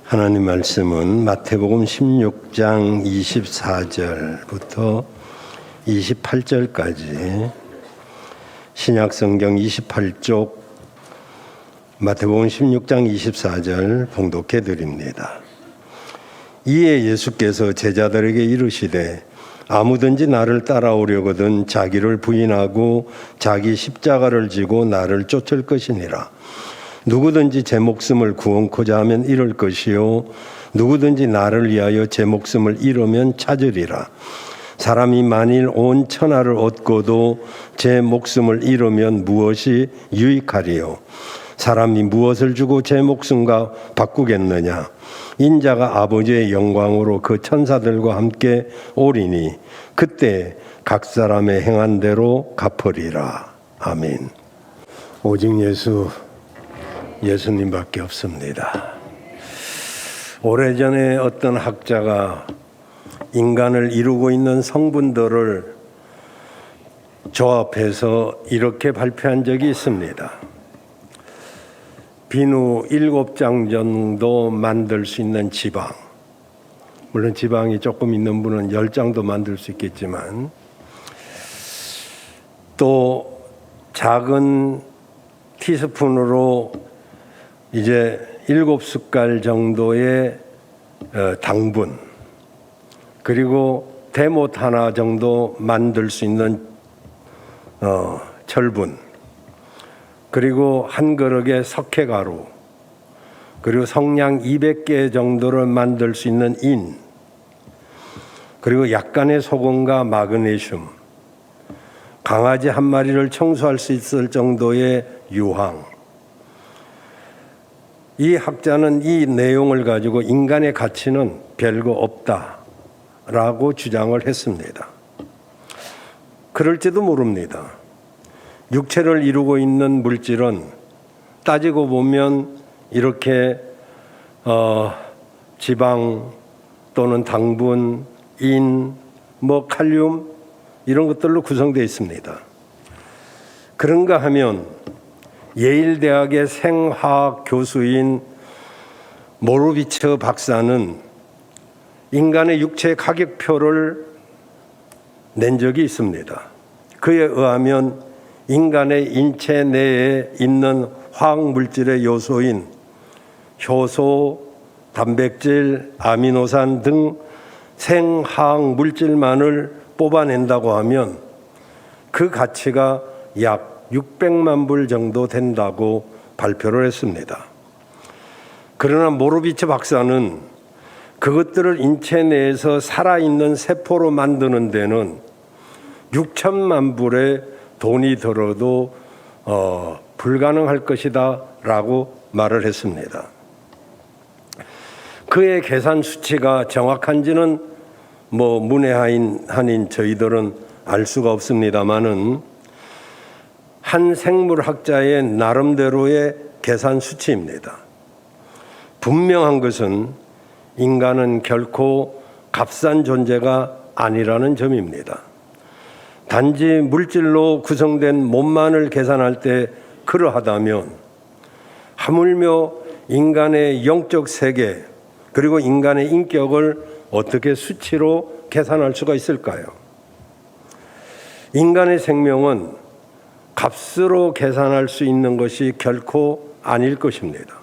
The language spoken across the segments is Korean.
하나님 말씀은 마태복음 16장 24절부터 28절까지 신약성경 28쪽 마태복음 16장 24절 봉독해 드립니다. 이에 예수께서 제자들에게 이르시되 아무든지 나를 따라오려거든 자기를 부인하고 자기 십자가를 지고 나를 쫓을 것이니라. 누구든지 제 목숨을 구원코자 하면 잃을 것이요 누구든지 나를 위하여 제 목숨을 잃으면 찾으리라. 사람이 만일 온 천하를 얻고도 제 목숨을 잃으면 무엇이 유익하리요? 사람이 무엇을 주고 제 목숨과 바꾸겠느냐? 인자가 아버지의 영광으로 그 천사들과 함께 오리니 그때 각 사람의 행한 대로 갚으리라. 아멘. 오직 예수님밖에 없습니다. 오래전에 어떤 학자가 인간을 이루고 있는 성분들을 조합해서 이렇게 발표한 적이 있습니다. 비누 7장 정도 만들 수 있는 지방, 물론 지방이 조금 있는 분은 10장도 만들 수 있겠지만, 또 작은 티스푼으로 이제 7숟갈 정도의 당분, 그리고 대못 하나 정도 만들 수 있는 철분, 그리고 한 그릇의 석회가루, 그리고 성냥 200개 정도를 만들 수 있는 인, 그리고 약간의 소금과 마그네슘, 강아지 한 마리를 청소할 수 있을 정도의 유황. 이 학자는 이 내용을 가지고 인간의 가치는 별거 없다라고 주장을 했습니다. 그럴지도 모릅니다. 육체를 이루고 있는 물질은 따지고 보면 이렇게 지방 또는 당분, 인, 칼륨 이런 것들로 구성되어 있습니다. 그런가 하면 예일대학의 생화학 교수인 모로비츠 박사는 인간의 육체 가격표를 낸 적이 있습니다. 그에 의하면 인간의 인체 내에 있는 화학물질의 요소인 효소, 단백질, 아미노산 등 생화학물질만을 뽑아낸다고 하면 그 가치가 약 600만 불 정도 된다고 발표를 했습니다. 그러나 모로비츠 박사는 그것들을 인체 내에서 살아있는 세포로 만드는 데는 6천만 불의 돈이 들어도 불가능할 것이다 라고 말을 했습니다. 그의 계산 수치가 정확한지는 문외한인 저희들은 알 수가 없습니다마는 한 생물학자의 나름대로의 계산 수치입니다. 분명한 것은 인간은 결코 값싼 존재가 아니라는 점입니다. 단지 물질로 구성된 몸만을 계산할 때 그러하다면 하물며 인간의 영적 세계 그리고 인간의 인격을 어떻게 수치로 계산할 수가 있을까요? 인간의 생명은 값으로 계산할 수 있는 것이 결코 아닐 것입니다.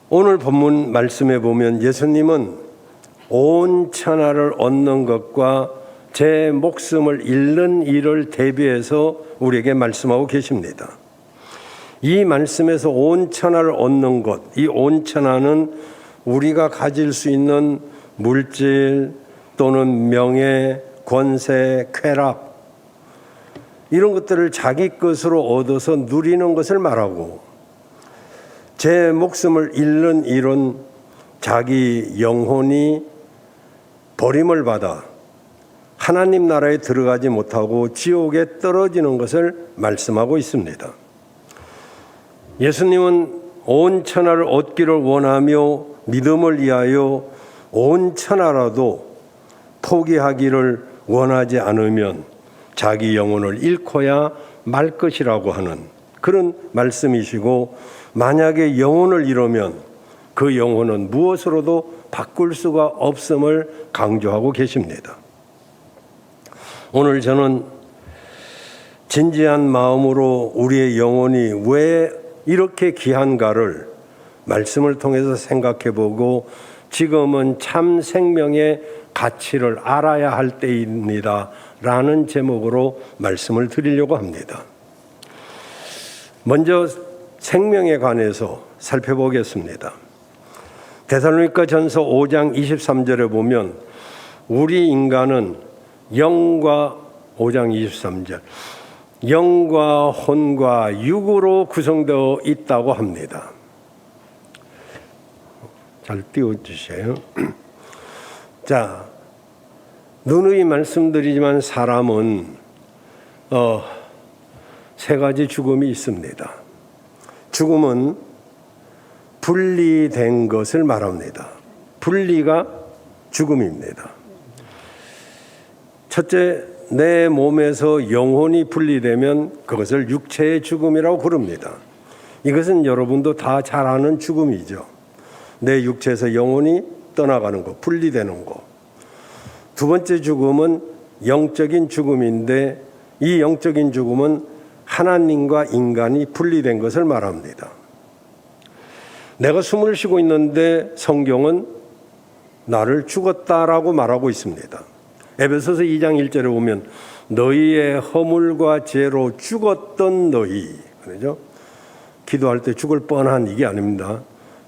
오늘 본문 말씀에 보면 예수님은 온 천하를 얻는 것과 제 목숨을 잃는 일을 대비해서 우리에게 말씀하고 계십니다. 이 말씀에서 온 천하를 얻는 것, 이 온 천하는 우리가 가질 수 있는 물질 또는 명예, 권세, 쾌락 이런 것들을 자기 것으로 얻어서 누리는 것을 말하고 제 목숨을 잃는 일은 자기 영혼이 버림을 받아 하나님 나라에 들어가지 못하고 지옥에 떨어지는 것을 말씀하고 있습니다. 예수님은 온 천하를 얻기를 원하며 믿음을 위하여 온 천하라도 포기하기를 원하지 않으면 자기 영혼을 잃고야 말 것이라고 하는 그런 말씀이시고, 만약에 영혼을 잃으면 그 영혼은 무엇으로도 바꿀 수가 없음을 강조하고 계십니다. 오늘 저는 진지한 마음으로 우리의 영혼이 왜 이렇게 귀한가를 말씀을 통해서 생각해 보고, 지금은 참 생명의 가치를 알아야 할 때입니다 라는 제목으로 말씀을 드리려고 합니다. 먼저 생명에 관해서 살펴보겠습니다. 데살로니가 전서 5장 23절에 보면 우리 인간은 영과 5장 23절 영과 혼과 육으로 구성되어 있다고 합니다. 잘 띄워주세요. 자, 누누이 말씀드리지만 사람은 세 가지 죽음이 있습니다. 죽음은 분리된 것을 말합니다. 분리가 죽음입니다. 첫째, 내 몸에서 영혼이 분리되면 그것을 육체의 죽음이라고 부릅니다. 이것은 여러분도 다 잘 아는 죽음이죠. 내 육체에서 영혼이 떠나가는 것, 분리되는 것. 두 번째 죽음은 영적인 죽음인데, 이 영적인 죽음은 하나님과 인간이 분리된 것을 말합니다. 내가 숨을 쉬고 있는데 성경은 나를 죽었다라고 말하고 있습니다. 에베소서 2장 1절에 보면 너희의 허물과 죄로 죽었던 너희, 그렇죠? 기도할 때 죽을 뻔한 이게 아닙니다.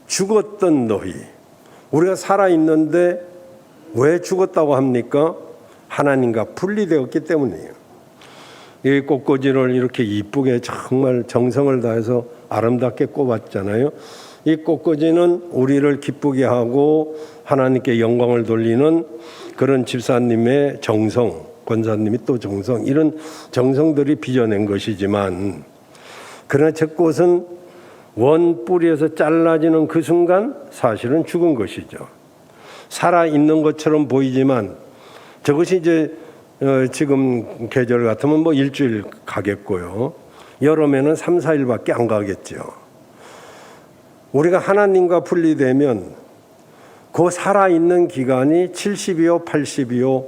죽었던 너희. 우리가 살아있는데 왜 죽었다고 합니까? 하나님과 분리되었기 때문이에요. 이 꽃꽂이를 이렇게 이쁘게 정말 정성을 다해서 아름답게 꼽았잖아요. 이 꽃꽂이는 우리를 기쁘게 하고 하나님께 영광을 돌리는 그런 집사님의 정성, 권사님이 또 정성, 이런 정성들이 빚어낸 것이지만, 그러나 저 꽃은 원 뿌리에서 잘라지는 그 순간 사실은 죽은 것이죠. 살아있는 것처럼 보이지만 저것이 이제 지금 계절 같으면 뭐 일주일 가겠고요. 여름에는 3, 4일밖에 안 가겠죠. 우리가 하나님과 분리되면 그 살아있는 기간이 70이요, 80이요,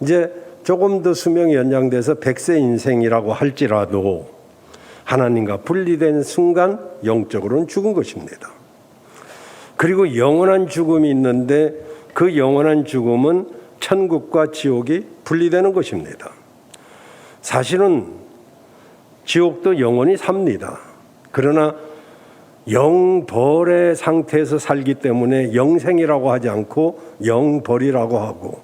이제 조금 더 수명이 연장돼서 100세 인생이라고 할지라도 하나님과 분리된 순간 영적으로는 죽은 것입니다. 그리고 영원한 죽음이 있는데 그 영원한 죽음은 천국과 지옥이 분리되는 것입니다. 사실은 지옥도 영원히 삽니다. 그러나 영벌의 상태에서 살기 때문에 영생이라고 하지 않고 영벌이라고 하고,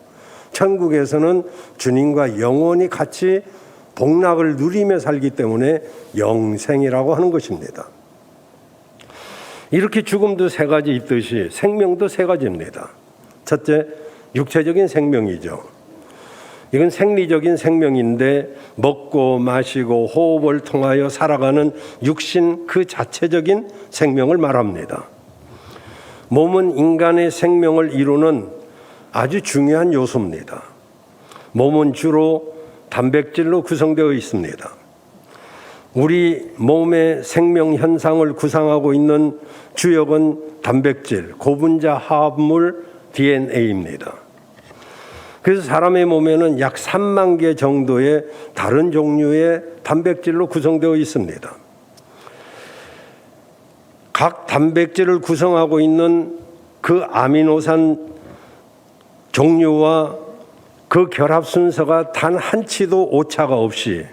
천국에서는 주님과 영원히 같이 복락을 누리며 살기 때문에 영생이라고 하는 것입니다. 이렇게 죽음도 세 가지 있듯이 생명도 세 가지입니다. 첫째, 육체적인 생명이죠. 이건 생리적인 생명인데 먹고 마시고 호흡을 통하여 살아가는 육신 그 자체적인 생명을 말합니다. 몸은 인간의 생명을 이루는 아주 중요한 요소입니다. 몸은 주로 단백질로 구성되어 있습니다. 우리 몸의 생명 현상을 구성하고 있는 주역은 단백질, 고분자 화합물 DNA입니다. 그래서 사람의 몸에는 약 3만 개 정도의 다른 종류의 단백질로 구성되어 있습니다. 각 단백질을 구성하고 있는 그 아미노산 종류와 그 결합 순서가 단 한치도 오차가 없이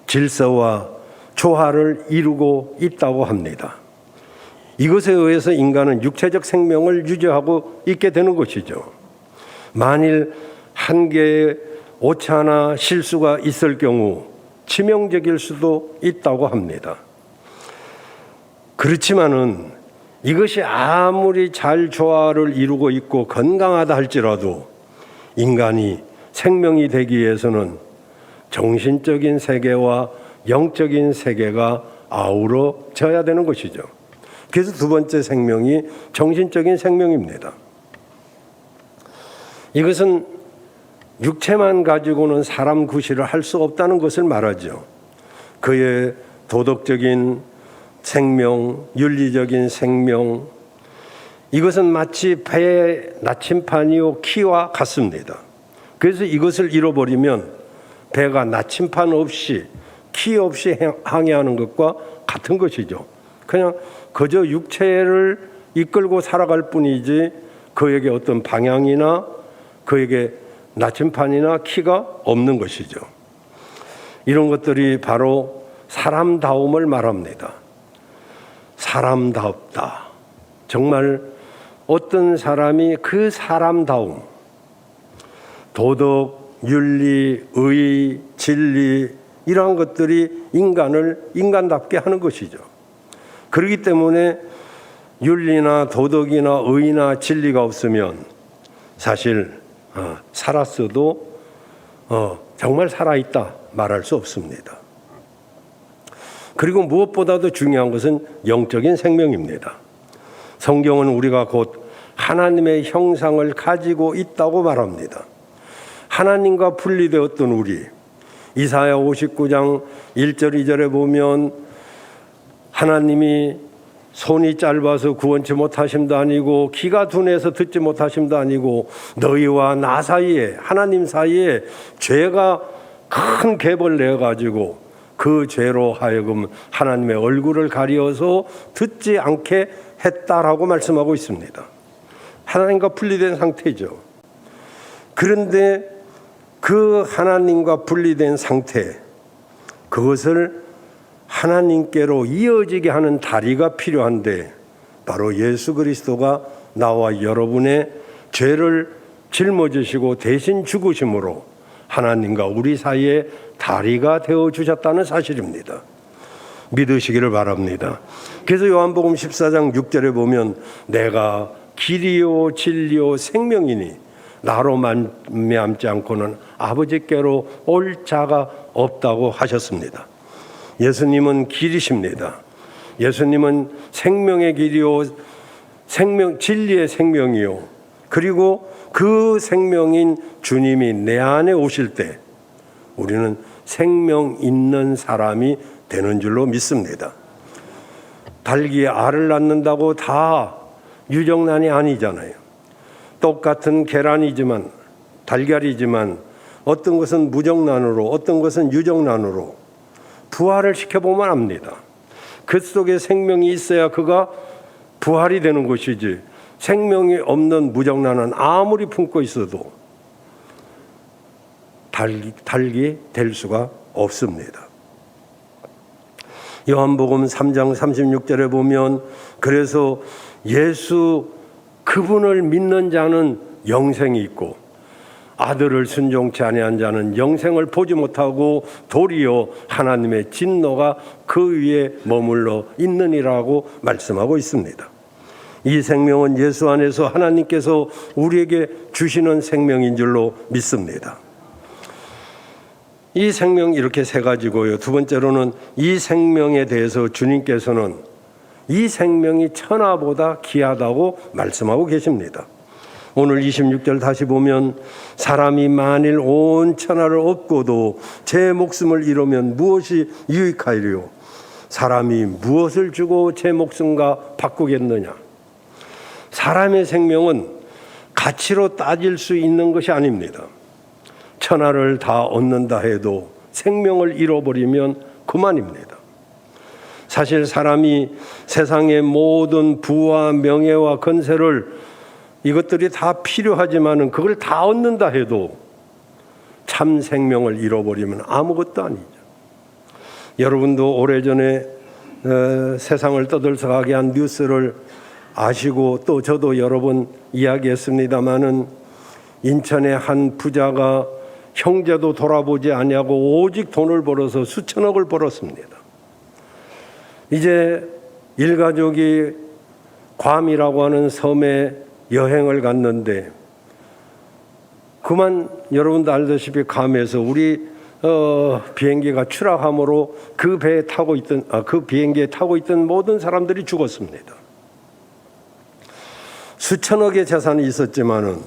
질서와 조화를 이루고 있다고 합니다. 이것에 의해서 인간은 육체적 생명을 유지하고 있게 되는 것이죠. 만일 한 개의 오차나 실수가 있을 경우 치명적일 수도 있다고 합니다. 그렇지만은 이것이 아무리 잘 조화를 이루고 있고 건강하다 할지라도 인간이 생명이 되기 위해서는 정신적인 세계와 영적인 세계가 아우러져야 되는 것이죠. 그래서 두 번째 생명이 정신적인 생명입니다. 이것은 육체만 가지고는 사람 구실을 할 수 없다는 것을 말하죠. 그의 도덕적인 생명, 윤리적인 생명, 이것은 마치 배의 나침판이요 키와 같습니다. 그래서 이것을 잃어버리면 배가 나침판 없이 키 없이 항해하는 것과 같은 것이죠. 그냥 그저 육체를 이끌고 살아갈 뿐이지 그에게 어떤 방향이나 그에게 나침판이나 키가 없는 것이죠. 이런 것들이 바로 사람다움을 말합니다. 사람답다. 정말 어떤 사람이 그 사람다움, 도덕, 윤리, 의, 진리 이러한 것들이 인간을 인간답게 하는 것이죠. 그렇기 때문에 윤리나 도덕이나 의나 진리가 없으면 사실 살았어도 정말 살아있다 말할 수 없습니다. 그리고 무엇보다도 중요한 것은 영적인 생명입니다. 성경은 우리가 곧 하나님의 형상을 가지고 있다고 말합니다. 하나님과 분리되었던 우리, 이사야 59장 1절 2절에 보면 하나님이 손이 짧아서 구원치 못하심도 아니고 귀가 둔해서 듣지 못하심도 아니고 너희와 나 사이에, 하나님 사이에 죄가 큰 갭을 내어가지고 그 죄로 하여금 하나님의 얼굴을 가리어서 듣지 않게 했다라고 말씀하고 있습니다. 하나님과 분리된 상태죠. 그런데 그 하나님과 분리된 상태, 그것을 하나님께로 이어지게 하는 다리가 필요한데 바로 예수 그리스도가 나와 여러분의 죄를 짊어지시고 대신 죽으심으로 하나님과 우리 사이에 다리가 되어주셨다는 사실입니다. 믿으시기를 바랍니다. 그래서 요한복음 14장 6절에 보면 내가 길이요 진리요 생명이니 나로 말미암지 않고는 아버지께로 올 자가 없다고 하셨습니다. 예수님은 길이십니다. 예수님은 생명의 길이요 진리의 생명이요 그리고 그 생명인 주님이 내 안에 오실 때 우리는 생명 있는 사람이 되는 줄로 믿습니다. 닭이 알을 낳는다고 다 유정란이 아니잖아요. 똑같은 계란이지만 달걀이지만 어떤 것은 무정란으로 어떤 것은 유정란으로 부활을 시켜보면 압니다. 그 속에 생명이 있어야 그가 부활이 되는 것이지 생명이 없는 무정란은 아무리 품고 있어도 닭이 될 수가 없습니다. 요한복음 3장 36절에 보면 그래서 예수 그분을 믿는 자는 영생이 있고 아들을 순종치 아니한 자는 영생을 보지 못하고 도리어 하나님의 진노가 그 위에 머물러 있느니라고 말씀하고 있습니다. 이 생명은 예수 안에서 하나님께서 우리에게 주시는 생명인 줄로 믿습니다. 이 생명 이렇게 세 가지고요. 두 번째로는 이 생명에 대해서 주님께서는 이 생명이 천하보다 귀하다고 말씀하고 계십니다. 오늘 26절 다시 보면 사람이 만일 온 천하를 얻고도 제 목숨을 잃으면 무엇이 유익하리요? 사람이 무엇을 주고 제 목숨과 바꾸겠느냐? 사람의 생명은 가치로 따질 수 있는 것이 아닙니다. 천하를 다 얻는다 해도 생명을 잃어버리면 그만입니다. 사실 사람이 세상의 모든 부와 명예와 건세를 이것들이 다 필요하지만은 그걸 다 얻는다 해도 참 생명을 잃어버리면 아무것도 아니죠. 여러분도 오래전에 세상을 떠들썩하게 한 뉴스를 아시고 또 저도 여러 번 이야기했습니다마는 인천의 한 부자가 형제도 돌아보지 아니하고 오직 돈을 벌어서 수천억을 벌었습니다. 이제 일가족이 괌이라고 하는 섬에 여행을 갔는데 그만 여러분도 알다시피 괌에서 우리 비행기가 추락함으로 그 배에 타고 있던 그 비행기에 타고 있던 모든 사람들이 죽었습니다. 수천억의 재산이 있었지만은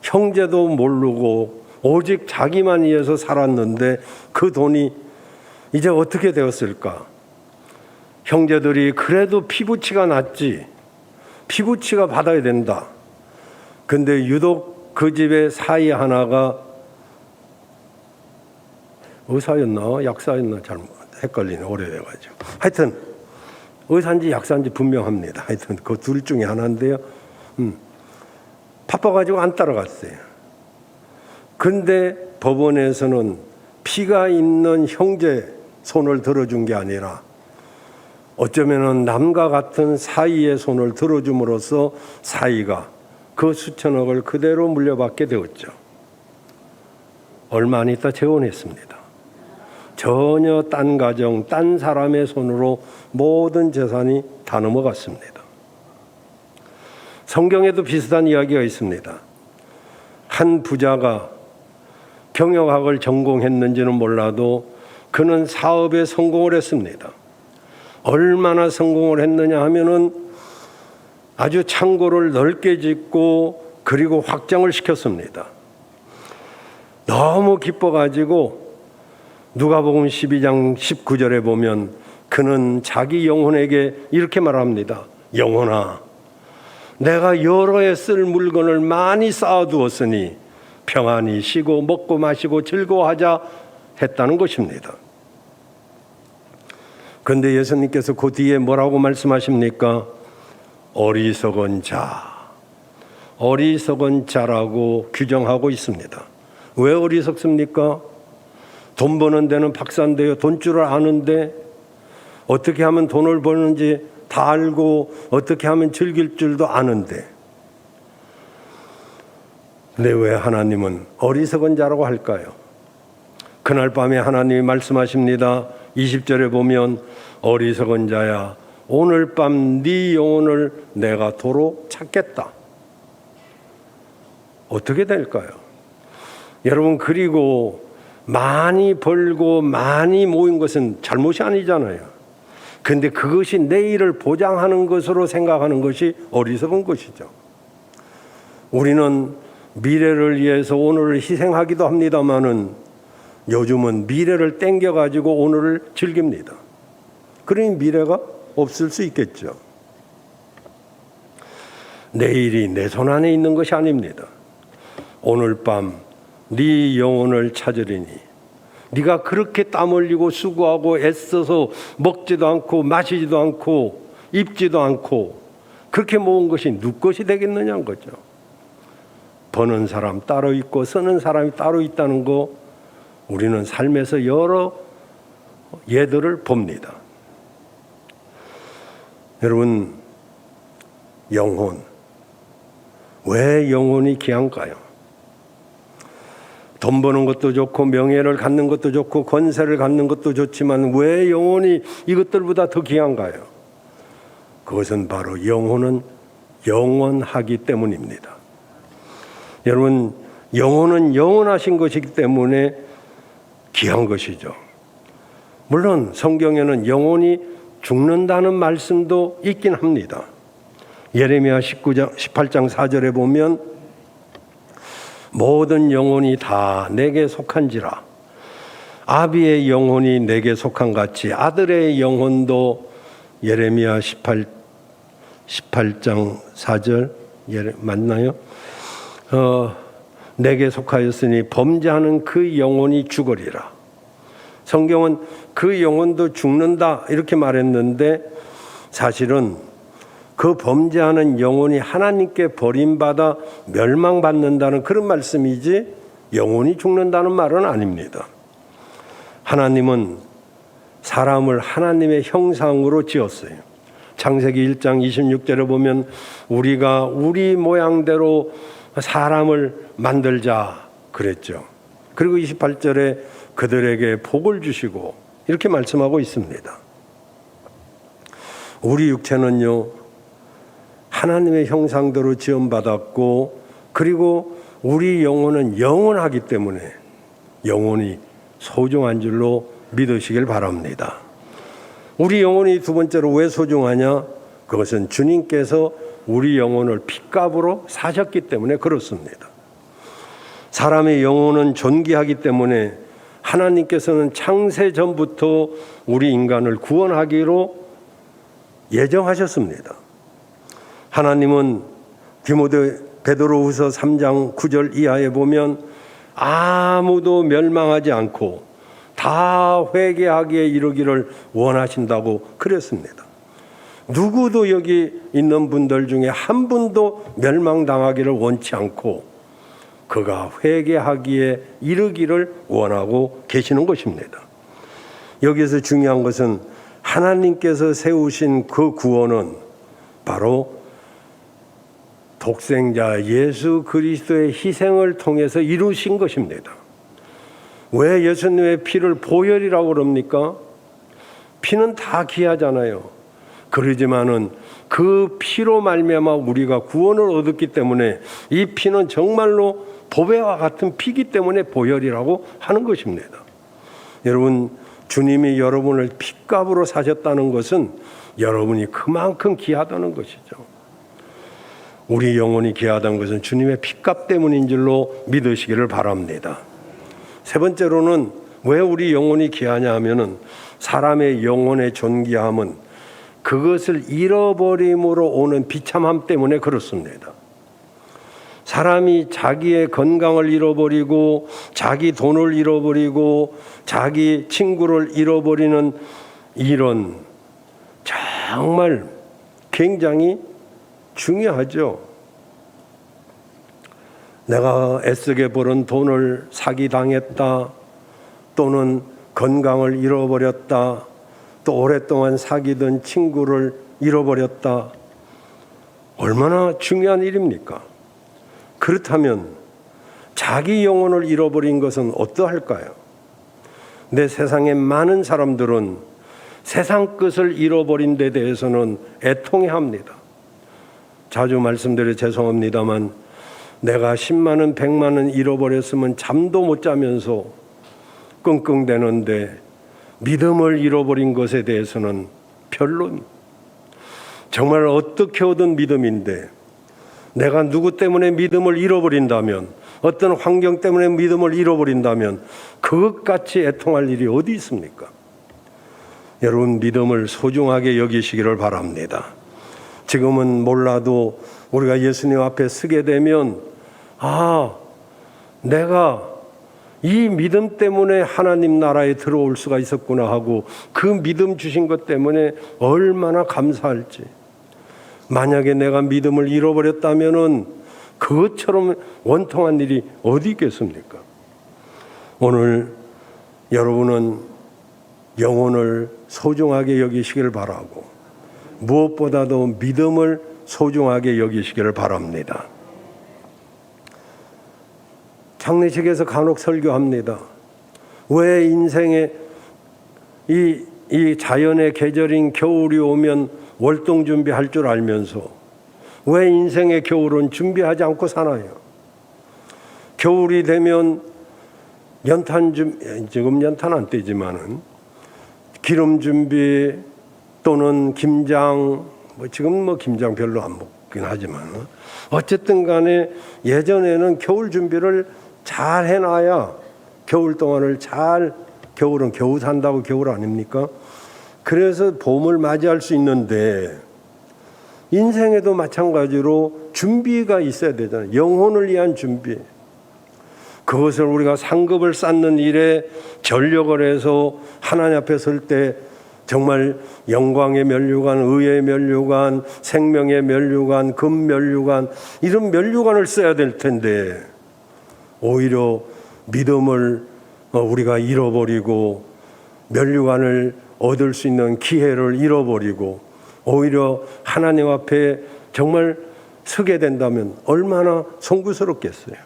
형제도 모르고 오직 자기만 위해서 살았는데 그 돈이 이제 어떻게 되었을까? 형제들이 그래도 피부치가 낫지, 피부치가 받아야 된다. 근데 유독 그 집의 사이 하나가 의사였나 약사였나 잘못 헷갈리네, 오래돼가지고. 하여튼 의사인지 약사인지 분명합니다. 하여튼 그 둘 중에 하나인데요. 바빠가지고 안 따라갔어요. 근데 법원에서는 피가 있는 형제 손을 들어준 게 아니라 어쩌면은 남과 같은 사이의 손을 들어줌으로써 사이가 그 수천억을 그대로 물려받게 되었죠. 얼마 안 있다 재혼했습니다. 전혀 딴 가정, 딴 사람의 손으로 모든 재산이 다 넘어갔습니다. 성경에도 비슷한 이야기가 있습니다. 한 부자가 경영학을 전공했는지는 몰라도 그는 사업에 성공을 했습니다. 얼마나 성공을 했느냐 하면은 아주 창고를 넓게 짓고 그리고 확장을 시켰습니다. 너무 기뻐가지고 누가복음 12장 19절에 보면 그는 자기 영혼에게 이렇게 말합니다. 영혼아, 내가 여러 해 쓸 물건을 많이 쌓아두었으니 평안히 쉬고 먹고 마시고 즐거워하자 했다는 것입니다. 그런데 예수님께서 그 뒤에 뭐라고 말씀하십니까? 어리석은 자, 어리석은 자라고 규정하고 있습니다. 왜 어리석습니까? 돈 버는 데는 박사인데요. 돈줄을 아는데 어떻게 하면 돈을 버는지 다 알고 어떻게 하면 즐길 줄도 아는데, 근데 왜 하나님은 어리석은 자라고 할까요? 그날 밤에 하나님이 말씀하십니다. 20절에 보면 어리석은 자야, 오늘 밤 네 영혼을 내가 도로 찾겠다. 어떻게 될까요? 여러분, 그리고 많이 벌고 많이 모인 것은 잘못이 아니잖아요. 근데 그것이 내일을 보장하는 것으로 생각하는 것이 어리석은 것이죠. 우리는 미래를 위해서 오늘을 희생하기도 합니다마는 요즘은 미래를 땡겨가지고 오늘을 즐깁니다. 그러니 미래가 없을 수 있겠죠. 내일이 내 손 안에 있는 것이 아닙니다. 오늘 밤 네 영혼을 찾으리니, 네가 그렇게 땀 흘리고 수고하고 애써서 먹지도 않고 마시지도 않고 입지도 않고 그렇게 모은 것이 누구 것이 되겠느냐는 거죠. 버는 사람 따로 있고 쓰는 사람이 따로 있다는 거 우리는 삶에서 여러 예들을 봅니다. 여러분, 영혼, 왜 영혼이 귀한가요? 돈 버는 것도 좋고 명예를 갖는 것도 좋고 권세를 갖는 것도 좋지만 왜 영혼이 이것들보다 더 귀한가요? 그것은 바로 영혼은 영원하기 때문입니다. 여러분, 영혼은 영원하신 것이기 때문에 귀한 것이죠. 물론 성경에는 영혼이 죽는다는 말씀도 있긴 합니다. 예레미야 18장 4절에 보면 모든 영혼이 다 내게 속한지라, 아비의 영혼이 내게 속한 같이 아들의 영혼도, 예레미야 18장 4절 맞나요? 내게 속하였으니 범죄하는 그 영혼이 죽으리라. 성경은 그 영혼도 죽는다 이렇게 말했는데 사실은 그 범죄하는 영혼이 하나님께 버림받아 멸망받는다는 그런 말씀이지 영혼이 죽는다는 말은 아닙니다. 하나님은 사람을 하나님의 형상으로 지었어요. 창세기 1장 26절에 보면 우리가 우리 모양대로 사람을 만들자 그랬죠. 그리고 28절에 그들에게 복을 주시고 이렇게 말씀하고 있습니다. 우리 육체는요, 하나님의 형상대로 지음받았고 그리고 우리 영혼은 영원하기 때문에 영혼이 소중한 줄로 믿으시길 바랍니다. 우리 영혼이 두 번째로 왜 소중하냐? 그것은 주님께서 우리 영혼을 핏값으로 사셨기 때문에 그렇습니다. 사람의 영혼은 존귀하기 때문에 하나님께서는 창세 전부터 우리 인간을 구원하기로 예정하셨습니다. 하나님은 베드로후서 3장 9절 이하에 보면 아무도 멸망하지 않고 다 회개하기에 이르기를 원하신다고 그랬습니다. 누구도 여기 있는 분들 중에 한 분도 멸망당하기를 원치 않고 그가 회개하기에 이르기를 원하고 계시는 것입니다. 여기서 중요한 것은 하나님께서 세우신 그 구원은 바로 독생자 예수 그리스도의 희생을 통해서 이루신 것입니다. 왜 예수님의 피를 보혈이라고 그럽니까? 피는 다 귀하잖아요. 그러지만은 그 피로 말미암아 우리가 구원을 얻었기 때문에 이 피는 정말로 보배와 같은 피기 때문에 보혈이라고 하는 것입니다. 여러분, 주님이 여러분을 핏값으로 사셨다는 것은 여러분이 그만큼 귀하다는 것이죠. 우리 영혼이 귀하다는 것은 주님의 핏값 때문인 줄로 믿으시기를 바랍니다. 세 번째로는 왜 우리 영혼이 귀하냐 하면은 사람의 영혼의 존귀함은 그것을 잃어버림으로 오는 비참함 때문에 그렇습니다. 사람이 자기의 건강을 잃어버리고 자기 돈을 잃어버리고 자기 친구를 잃어버리는 일은 정말 굉장히 중요하죠. 내가 애쓰게 벌은 돈을 사기당했다, 또는 건강을 잃어버렸다, 또 오랫동안 사귀던 친구를 잃어버렸다. 얼마나 중요한 일입니까? 그렇다면 자기 영혼을 잃어버린 것은 어떠할까요? 내 세상에 많은 사람들은 세상 것을 잃어버린 데 대해서는 애통해합니다. 자주 말씀드려 죄송합니다만 내가 10만 원, 100만 원 잃어버렸으면 잠도 못 자면서 끙끙대는데 믿음을 잃어버린 것에 대해서는 별로, 정말 어떻게 얻은 믿음인데 내가 누구 때문에 믿음을 잃어버린다면, 어떤 환경 때문에 믿음을 잃어버린다면 그것같이 애통할 일이 어디 있습니까? 여러분, 믿음을 소중하게 여기시기를 바랍니다. 지금은 몰라도 우리가 예수님 앞에 서게 되면 내가 이 믿음 때문에 하나님 나라에 들어올 수가 있었구나 하고 그 믿음 주신 것 때문에 얼마나 감사할지. 만약에 내가 믿음을 잃어버렸다면은 그것처럼 원통한 일이 어디 있겠습니까? 오늘 여러분은 영혼을 소중하게 여기시기를 바라고 무엇보다도 믿음을 소중하게 여기시기를 바랍니다. 장례식에서 간혹 설교합니다. 왜 인생에 이 자연의 계절인 겨울이 오면 월동 준비할 줄 알면서 왜 인생의 겨울은 준비하지 않고 사나요? 겨울이 되면 지금 연탄 안 떼지만은 기름 준비 또는 김장, 지금 김장 별로 안 먹긴 하지만 어쨌든 간에 예전에는 겨울 준비를 잘 해놔야 겨울 동안을 겨울은 겨우 산다고 겨울 아닙니까? 그래서 봄을 맞이할 수 있는데 인생에도 마찬가지로 준비가 있어야 되잖아요. 영혼을 위한 준비. 그것을 우리가 상급을 쌓는 일에 전력을 해서 하나님 앞에 설 때 정말 영광의 면류관, 의의 면류관, 생명의 면류관, 금 면류관, 이런 면류관을 써야 될 텐데 오히려 믿음을 우리가 잃어버리고 면류관을 얻을 수 있는 기회를 잃어버리고 오히려 하나님 앞에 정말 서게 된다면 얼마나 송구스럽겠어요.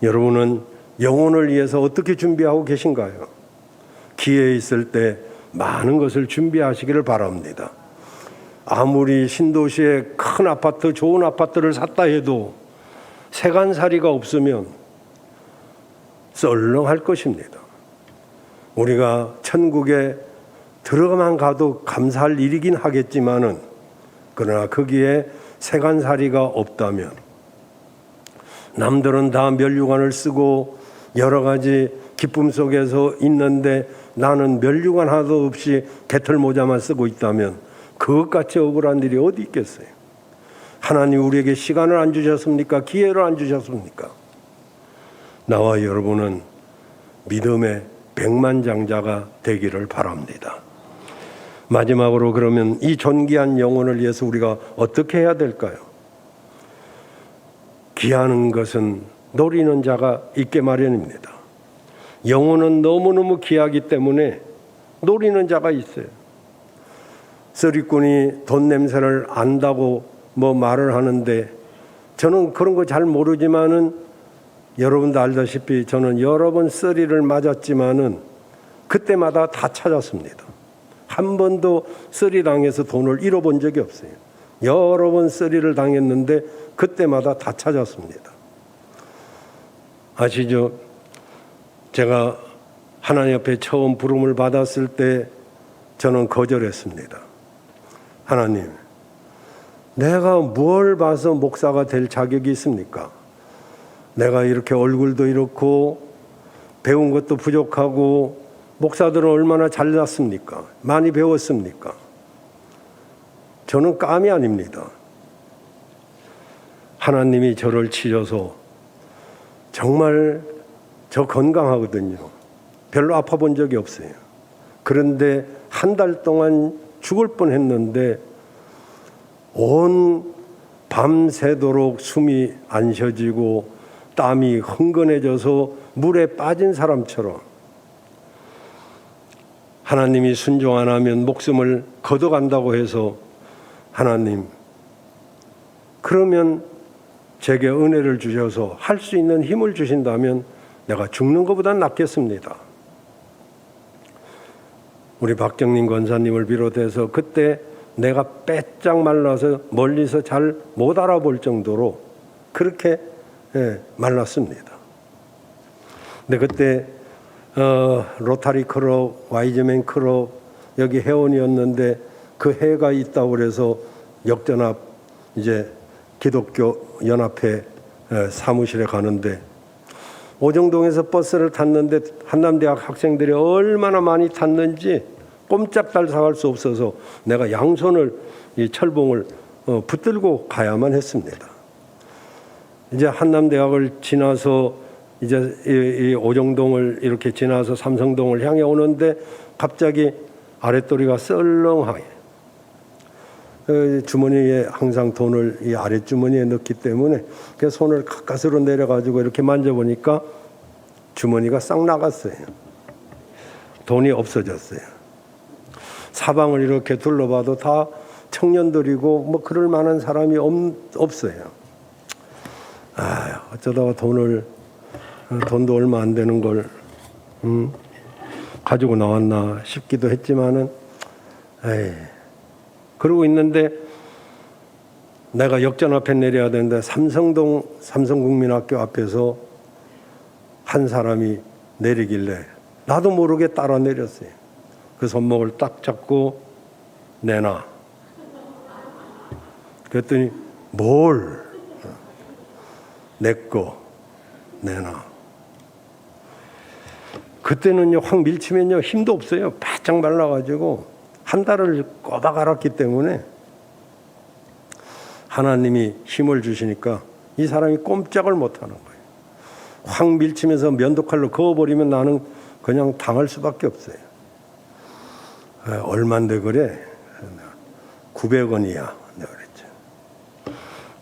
여러분은 영혼을 위해서 어떻게 준비하고 계신가요? 기회 있을 때 많은 것을 준비하시기를 바랍니다. 아무리 신도시에 큰 아파트, 좋은 아파트를 샀다 해도 세간살이가 없으면 썰렁할 것입니다. 우리가 천국에 들어가만 가도 감사할 일이긴 하겠지만은 그러나 거기에 세간살이가 없다면 남들은 다 면류관을 쓰고 여러 가지 기쁨 속에서 있는데 나는 면류관 하나도 없이 개털 모자만 쓰고 있다면 그것같이 억울한 일이 어디 있겠어요? 하나님 우리에게 시간을 안 주셨습니까? 기회를 안 주셨습니까? 나와 여러분은 믿음의 백만장자가 되기를 바랍니다. 마지막으로 그러면 이 존귀한 영혼을 위해서 우리가 어떻게 해야 될까요? 귀하는 것은 노리는 자가 있게 마련입니다. 영혼은 너무너무 귀하기 때문에 노리는 자가 있어요. 쓰리꾼이 돈 냄새를 안다고 말을 하는데 저는 그런 거 잘 모르지만은 여러분도 알다시피 저는 여러 번 쓰리를 맞았지만은 그때마다 다 찾았습니다. 한 번도 쓰리 당해서 돈을 잃어본 적이 없어요. 여러 번 쓰리를 당했는데 그때마다 다 찾았습니다. 아시죠? 제가 하나님 앞에 처음 부름을 받았을 때 저는 거절했습니다. 하나님, 내가 뭘 봐서 목사가 될 자격이 있습니까? 내가 이렇게 얼굴도 이렇고 배운 것도 부족하고 목사들은 얼마나 잘났습니까? 많이 배웠습니까? 저는 깜이 아닙니다. 하나님이 저를 치셔서 정말 저 건강하거든요. 별로 아파 본 적이 없어요. 그런데 한 달 동안 죽을 뻔했는데 온 밤새도록 숨이 안 쉬어지고 땀이 흥건해져서 물에 빠진 사람처럼 하나님이 순종 안 하면 목숨을 걷어간다고 해서 하나님 그러면 제게 은혜를 주셔서 할 수 있는 힘을 주신다면 내가 죽는 것보다 낫겠습니다. 우리 박정림 권사님을 비롯해서 그때 내가 빼짝 말라서 멀리서 잘 못 알아볼 정도로 그렇게 말랐습니다. 근데 그때 로타리 클럽, 와이즈맨 클럽 여기 회원이었는데 그 회가 있다고 그래서 역전합 이제 기독교 연합회 사무실에 가는데 오정동에서 버스를 탔는데 한남대학 학생들이 얼마나 많이 탔는지 꼼짝달싹할 수 없어서 내가 양손을 이 철봉을 붙들고 가야만 했습니다. 이제 한남대학을 지나서 이제 이 오정동을 이렇게 지나서 삼성동을 향해 오는데 갑자기 아랫도리가 썰렁하게 주머니에 항상 돈을 이 아랫주머니에 넣기 때문에 그 손을 가까스로 내려가지고 이렇게 만져보니까 주머니가 싹 나갔어요. 돈이 없어졌어요. 사방을 이렇게 둘러봐도 다 청년들이고 그럴 만한 사람이 없어요. 어쩌다가 돈도 얼마 안 되는 걸 가지고 나왔나 싶기도 했지만은 그러고 있는데 내가 역전 앞에 내려야 되는데 삼성동 삼성국민학교 앞에서 한 사람이 내리길래 나도 모르게 따라 내렸어요. 그 손목을 딱 잡고 내놔. 그랬더니 뭘 내꺼 내놔. 그때는요 확 밀치면요 힘도 없어요. 바짝 말라가지고 한 달을 꼬박 앓았기 때문에 하나님이 힘을 주시니까 이 사람이 꼼짝을 못하는 거예요. 확 밀치면서 면도칼로 그어버리면 나는 그냥 당할 수밖에 없어요. 얼만데 그래? 900원이야. 내가 그랬죠.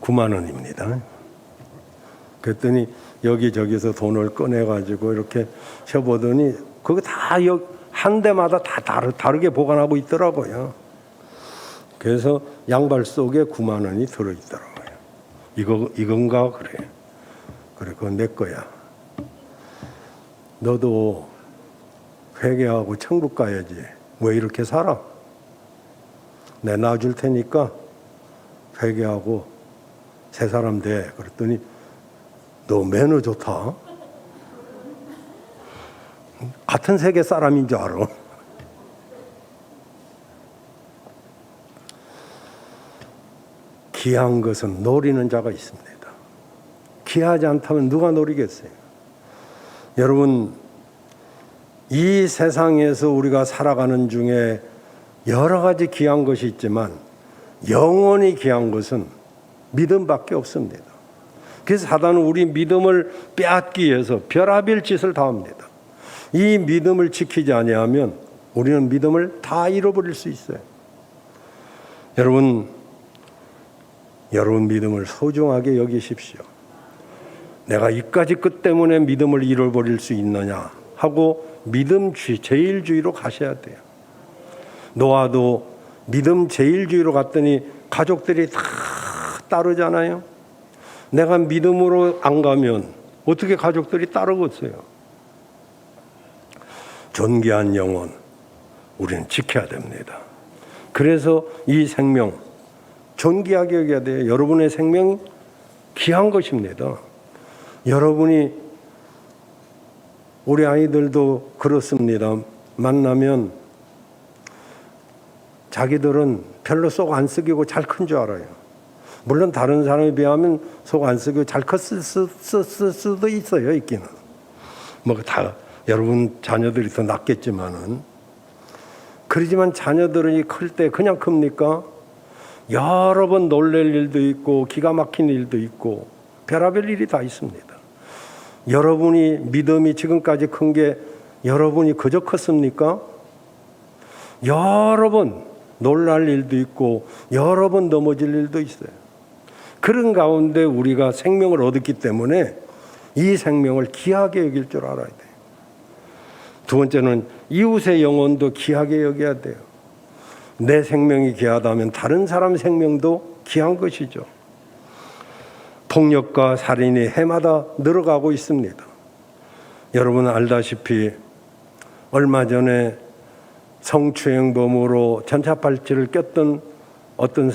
9만 원입니다. 그랬더니 여기저기서 돈을 꺼내가지고 이렇게 쳐보더니 그거 다 한 대마다 다 다르게 보관하고 있더라고요. 그래서 양발 속에 9만 원이 들어있더라고요. 이건가? 그래. 그건 내 거야. 너도 회개하고 천국 가야지. 왜 이렇게 살아? 내 놔줄 테니까 회개하고 새 사람 돼. 그랬더니 너 매너 좋다. 같은 세계 사람인 줄 알아. 귀한 것은 노리는 자가 있습니다. 귀하지 않다면 누가 노리겠어요? 여러분, 이 세상에서 우리가 살아가는 중에 여러 가지 귀한 것이 있지만 영원히 귀한 것은 믿음밖에 없습니다. 그래서 사단은 우리 믿음을 빼앗기 위해서 별의별 짓을 다 합니다. 이 믿음을 지키지 아니하면 우리는 믿음을 다 잃어버릴 수 있어요. 여러분 믿음을 소중하게 여기십시오. 내가 이까지 것 때문에 믿음을 잃어버릴 수 있느냐 하고 믿음 제일주의로 가셔야 돼요. 노아도 믿음 제일주의로 갔더니 가족들이 다 따르잖아요. 내가 믿음으로 안 가면 어떻게 가족들이 따르겠어요? 존귀한 영혼 우리는 지켜야 됩니다. 그래서 이 생명 존귀하게 여겨야 돼요. 여러분의 생명이 귀한 것입니다. 여러분이 우리 아이들도 그렇습니다. 만나면 자기들은 별로 속 안 썩이고 잘 큰 줄 알아요. 물론 다른 사람에 비하면 속 안 썩이고 잘 컸을 수도 있어요. 있기는. 뭐 다 여러분 자녀들이 더 낫겠지만은 그러지만 자녀들이 클 때 그냥 큽니까? 여러 번 놀랄 일도 있고 기가 막힌 일도 있고 별의별 일이 다 있습니다. 여러분이 믿음이 지금까지 큰 게 여러분이 그저 컸습니까? 여러 번 놀랄 일도 있고 여러 번 넘어질 일도 있어요. 그런 가운데 우리가 생명을 얻었기 때문에 이 생명을 귀하게 여길 줄 알아야 돼요. 두 번째는 이웃의 영혼도 귀하게 여겨야 돼요. 내 생명이 귀하다면 다른 사람 생명도 귀한 것이죠. 폭력과 살인이 해마다 늘어가고 있습니다. 여러분 알다시피 얼마 전에 성추행범으로 전차발찌를 꼈던 어떤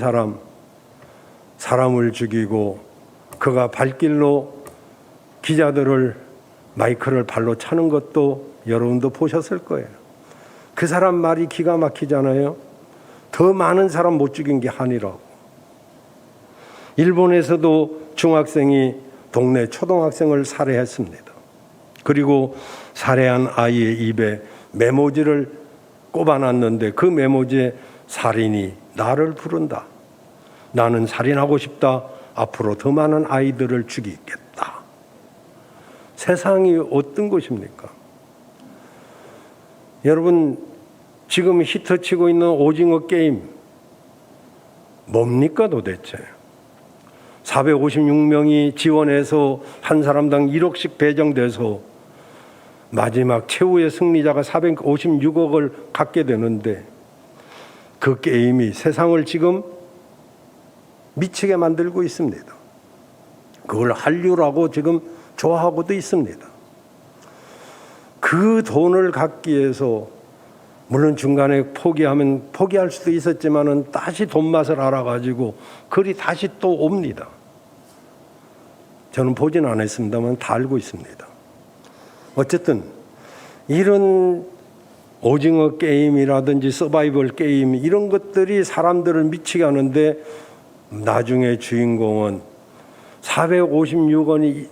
사람을 죽이고 그가 발길로 기자들을 마이크를 발로 차는 것도 여러분도 보셨을 거예요. 그 사람 말이 기가 막히잖아요. 더 많은 사람 못 죽인 게 한이라고. 일본에서도 중학생이 동네 초등학생을 살해했습니다. 그리고 살해한 아이의 입에 메모지를 꼽아놨는데 그 메모지에 살인이 나를 부른다. 나는 살인하고 싶다. 앞으로 더 많은 아이들을 죽이겠다. 세상이 어떤 것입니까? 여러분 지금 히트치고 있는 오징어 게임 뭡니까 도대체? 456명이 지원해서 한 사람당 1억씩 배정돼서 마지막 최후의 승리자가 456억을 갖게 되는데 그 게임이 세상을 지금 미치게 만들고 있습니다. 그걸 한류라고 지금 좋아하고도 있습니다. 그 돈을 갖기 위해서 물론 중간에 포기할 수도 있었지만은 다시 돈 맛을 알아가지고 글이 다시 또 옵니다. 저는 보진 않았습니다만 다 알고 있습니다. 어쨌든 이런 오징어 게임이라든지 서바이벌 게임 이런 것들이 사람들을 미치게 하는데 나중에 주인공은 456원이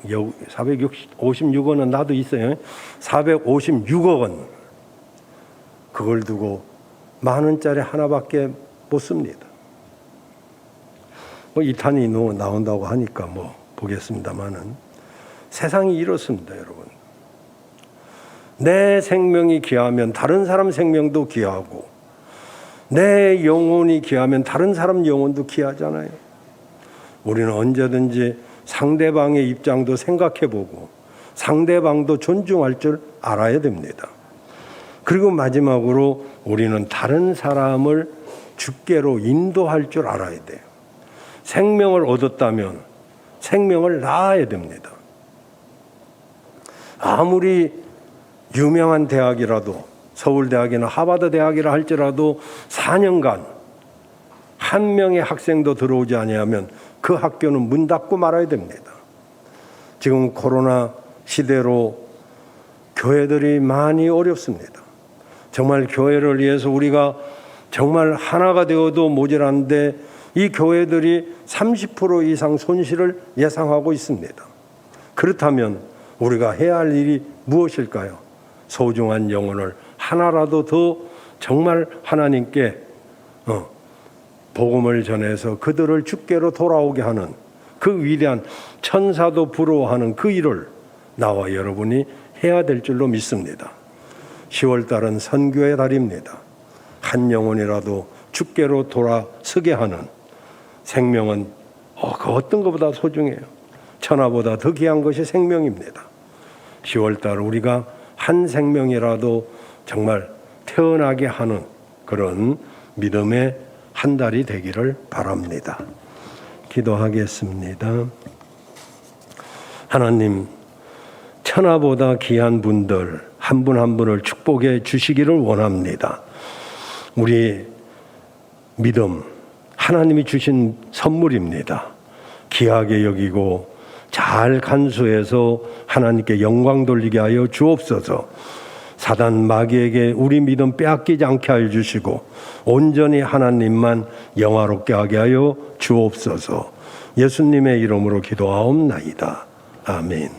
456원은 나도 있어요. 456억 원 그걸 두고 10,000원짜리 하나밖에 못 씁니다. 뭐 2탄이 나온다고 하니까 뭐 보겠습니다만은 세상이 이렇습니다, 여러분. 내 생명이 귀하면 다른 사람 생명도 귀하고 내 영혼이 귀하면 다른 사람 영혼도 귀하잖아요. 우리는 언제든지 상대방의 입장도 생각해보고 상대방도 존중할 줄 알아야 됩니다. 그리고 마지막으로 우리는 다른 사람을 주께로 인도할 줄 알아야 돼요. 생명을 얻었다면 생명을 낳아야 됩니다. 아무리 유명한 대학이라도 서울대학이나 하버드 대학이라 할지라도 4년간 한 명의 학생도 들어오지 아니하면 그 학교는 문 닫고 말아야 됩니다. 지금 코로나 시대로 교회들이 많이 어렵습니다. 정말 교회를 위해서 우리가 정말 하나가 되어도 모자란데 이 교회들이 30% 이상 손실을 예상하고 있습니다. 그렇다면 우리가 해야 할 일이 무엇일까요? 소중한 영혼을 하나라도 더 정말 하나님께 복음을 전해서 그들을 주께로 돌아오게 하는 그 위대한 천사도 부러워하는 그 일을 나와 여러분이 해야 될 줄로 믿습니다. 10월달은 선교의 달입니다. 한 영혼이라도 주께로 돌아서게 하는 생명은 그 어떤 것보다 소중해요. 천하보다 더 귀한 것이 생명입니다. 10월달 우리가 한 생명이라도 정말 태어나게 하는 그런 믿음의 한 달이 되기를 바랍니다. 기도하겠습니다. 하나님, 천하보다 귀한 분들 한 분 한 분을 축복해 주시기를 원합니다. 우리 믿음, 하나님이 주신 선물입니다. 귀하게 여기고 잘 간수해서 하나님께 영광 돌리게 하여 주옵소서. 사단 마귀에게 우리 믿음 빼앗기지 않게 하여 주시고 온전히 하나님만 영화롭게 하게 하여 주옵소서. 예수님의 이름으로 기도하옵나이다. 아멘.